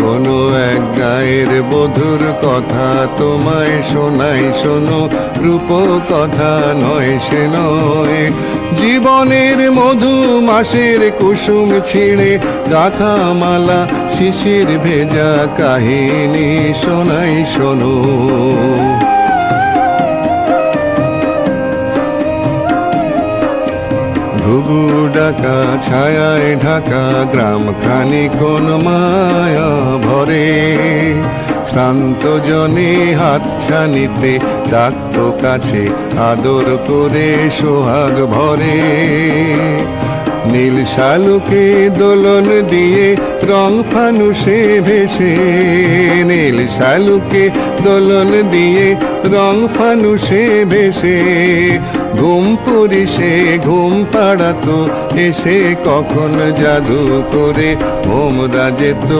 কোনো এক গায়ের বধুর কথা তোমায় শোনাই শোনো, রূপ কথা নয় সে নয়। জীবনের মধু মাসের কুসুম ছিঁড়ে গাথা মালা শিশির ভেজা কাহিনী শোনাই শোনো। ঘুঘু ডাকা ছায়ায় ঢাকা গ্রামখানি কোন মায়া ভরে, শান্ত জনে হাত ছানিতে ডাকতো কাছে আদর করে সোহাগ ভরে। নীল শালুকে দোলন দিয়ে রং ফানুষে ভেসে, নীল শালুকে দোলন দিয়ে রং ফানুষে ভেসে, ঘুম পুরিশে ঘুম পাড়াতো এসে কখন জাদু করে ভোমরা যেত।